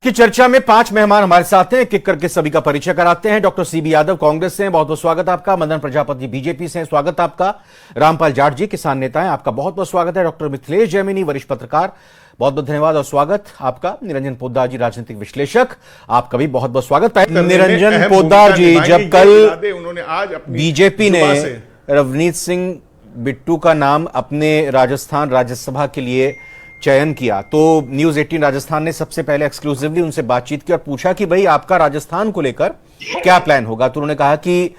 की चर्चा में 5 मेहमान हमारे साथ हैं। एक एक करके सभी का परिचय कराते हैं। डॉक्टर सीबी यादव कांग्रेस से हैं, बहुत बहुत स्वागत है आपका। मदन प्रजापति बीजेपी से हैं, स्वागत है आपका। रामपाल जाट जी किसान नेता हैं, आपका बहुत बहुत स्वागत है। डॉक्टर मिथिलेश जैमिनी वरिष्ठ पत्रकार, बहुत बहुत धन्यवाद और स्वागत आपका। निरंजन पोद्दार जी राजनीतिक विश्लेषक, आपका भी बहुत बहुत स्वागत। निरंजन पोद्दार जी, जब कल बीजेपी ने रवनीत सिंह बिट्टू का नाम अपने राजस्थान राज्यसभा के लिए चयन किया तो न्यूज 18 राजस्थान ने सबसे पहले एक्सक्लूसिवली उनसे बातचीत की और पूछा कि भाई आपका राजस्थान को लेकर क्या प्लान होगा। तो उन्होंने कहा कि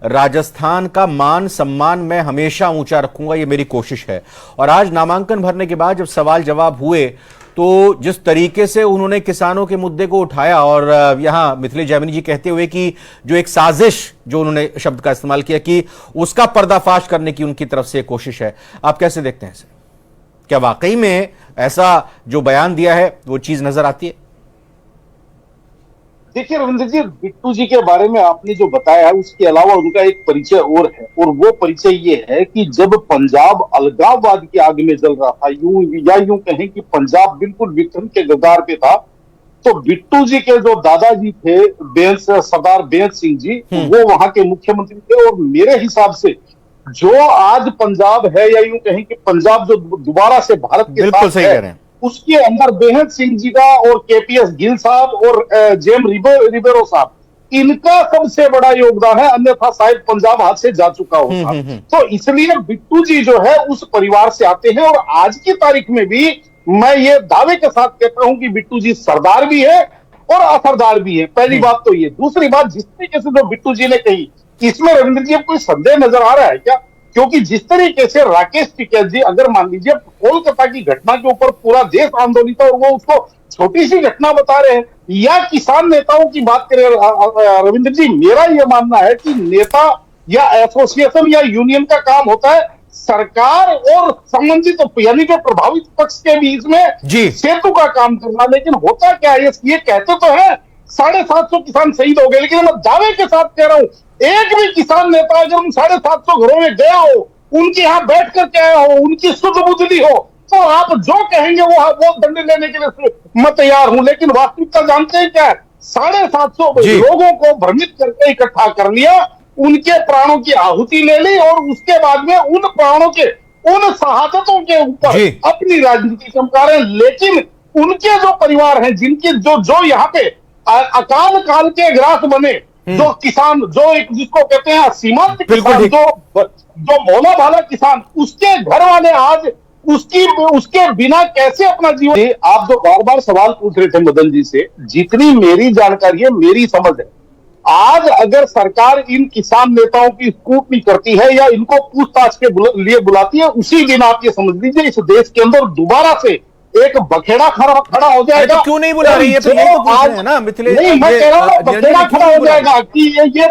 राजस्थान का मान सम्मान मैं हमेशा ऊंचा रखूंगा, ये मेरी कोशिश है। और आज नामांकन भरने के बाद जब सवाल जवाब हुए तो जिस तरीके से उन्होंने किसानों के मुद्दे को उठाया और यहां मिथिलेश जैमिनी जी कहते हुए कि जो एक साजिश, जो उन्होंने शब्द का इस्तेमाल किया, कि उसका पर्दाफाश करने की उनकी तरफ से कोशिश है, आप कैसे देखते हैं इसे? क्या वाकई में ऐसा जो बयान दिया है वो चीज नजर आती है? देखिए रविंद्र जी, बिट्टू जी के बारे में आपने जो बताया है उसके अलावा उनका एक परिचय और है, और वो परिचय ये है कि जब पंजाब अलगाववाद की आग में जल रहा था, यूं कहें कि पंजाब बिल्कुल विक्रम के गद्दार पे था, तो बिट्टू जी के जो दादाजी थे सरदार बेअंत सिंह जी, वो वहां के मुख्यमंत्री थे। और मेरे हिसाब से जो आज पंजाब है, या यूं कहें कि पंजाब जो दोबारा से भारत के साथ है, उसके अंदर बेअंत सिंह जी का और केपीएस गिल साहब और जेम रिबेरो साहब, इनका सबसे बड़ा योगदान है, अन्यथा शायद पंजाब हाथ से जा चुका होता। तो इसलिए बिट्टू जी जो है उस परिवार से आते हैं, और आज की तारीख में भी मैं ये दावे के साथ कहता हूं कि बिट्टू जी सरदार भी है और असरदार भी है। पहली बात तो ये। दूसरी बात, जिस तरीके से जो बिट्टू जी ने कही, इसमें रविंद्र जी कोई संदेह नजर आ रहा है क्या? क्योंकि जिस तरीके से राकेश टिकैत जी, अगर मान लीजिए कोलकाता की घटना के ऊपर पूरा देश आंदोलित है और वो उसको छोटी सी घटना बता रहे हैं, या किसान नेताओं की बात करें रविंद्र जी, मेरा यह मानना है कि नेता या एसोसिएशन या यूनियन का काम होता है सरकार और संबंधित यानी कि प्रभावित पक्ष के बीच में सेतु का काम करना। लेकिन होता क्या है, ये कहते तो है 750 किसान शहीद हो गए, लेकिन मैं दावे के साथ कह रहा हूं एक भी किसान नेता अगर उन 750 घरों में गया हो, उनके यहाँ बैठ करके आया हो, उनकी सुध बुझ ली हो, तो आप जो कहेंगे वो दंड लेने के लिए मैं तैयार हूं। लेकिन वास्तविकता जानते हैं क्या है? 750 लोगों को भ्रमित करके इकट्ठा कर लिया, उनके प्राणों की आहुति ले ली, और उसके बाद में उन प्राणों के, उन शहादतों के ऊपर अपनी राजनीति चमका रहे हैं। लेकिन उनके जो परिवार हैं, जिनके जो यहाँ पे अकाल काल के ग्रास बने, जो किसान, जो एक जिसको कहते हैं सीमांत किसान, जो भोला भाला किसान, उसके घर वाले आज उसके बिना कैसे अपना जीवन। आप जो बार बार सवाल पूछ रहे थे मदन जी से, जितनी मेरी जानकारी है, मेरी समझ है, आज अगर सरकार इन किसान नेताओं की स्क्रूटनी करती है या इनको पूछताछ के लिए बुलाती है, उसी दिन आप ये समझ लीजिए इस देश के अंदर दोबारा से एक बखेड़ा खड़ा हो जाएगा। तो क्यों नहीं बुला रही है? तो आज है ना मिथिलेश, नहीं, मैं कह रहा हूं बखेड़ा खड़ा हो जाएगा कि ये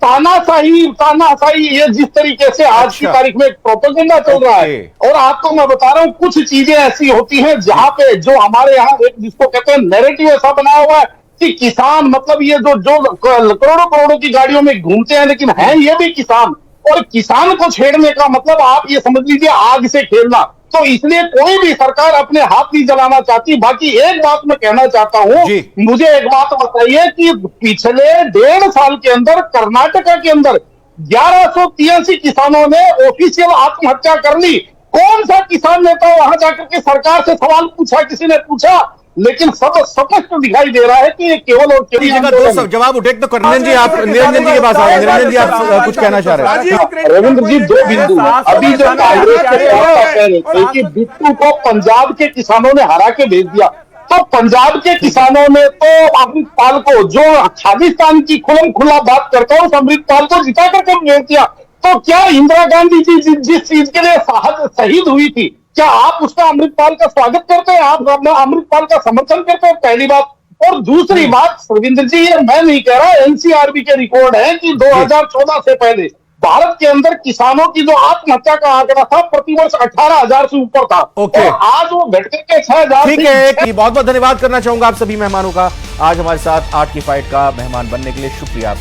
तानाशाही ये जिस तरीके से आज की तारीख में प्रोपेगेंडा चल रहा है। और आपको मैं बता रहा हूं, कुछ चीजें ऐसी होती हैं जहां पे जो हमारे यहाँ एक जिसको कहते हैं नैरेटिव ऐसा बना हुआ है कि किसान मतलब ये जो करोड़ों की गाड़ियों में घूमते हैं, लेकिन है ये भी किसान, और किसान को छेड़ने का मतलब आप ये समझ लीजिए आग से खेलना। तो इसलिए कोई भी सरकार अपने हाथ नहीं जलाना चाहती। बाकी एक बात मैं कहना चाहता हूं, मुझे एक बात बताइए कि पिछले 1.5 साल के अंदर कर्नाटका के अंदर 1183 किसानों ने ऑफिशियल आत्महत्या कर ली। कौन सा किसान नेता वहां जाकर के सरकार से सवाल पूछा? किसी ने पूछा? लेकिन सब स्पष्ट दिखाई दे रहा है कि ये केवल और केवल जवाब उठे। तो निरंजन जी, आप निरंजन जी के पास आए। निरंजन जी, आप कुछ कहना चाह रहे हैं? रविंद्र जी, 2 बिंदु अभी जो कांग्रेस के कह रहे थे कि बिट्टू को पंजाब के किसानों ने हरा के भेज दिया, तो पंजाब के किसानों ने तो अमृतपाल को, जो खालिस्तान की खुलम खुला बात करता है, उस अमृतपाल को जिता करके भेज दिया। तो क्या इंदिरा गांधी जी जिस चीज के लिए शहीद हुई थी, क्या आप उसका अमृतपाल का स्वागत करते हैं? आप अमृतपाल का समर्थन करते हैं? पहली बात। और दूसरी बात रविंद्र जी, ये मैं नहीं कह रहा, एनसीआरबी के रिकॉर्ड है कि 2014 से पहले भारत के अंदर किसानों की जो आत्महत्या का आंकड़ा था प्रतिवर्ष 18,000 से ऊपर था। और आज वो घट के 6,000। ठीक है, बहुत बहुत धन्यवाद करना चाहूंगा आप सभी मेहमानों का आज हमारे साथ 8 की फाइट का मेहमान बनने के लिए। शुक्रिया।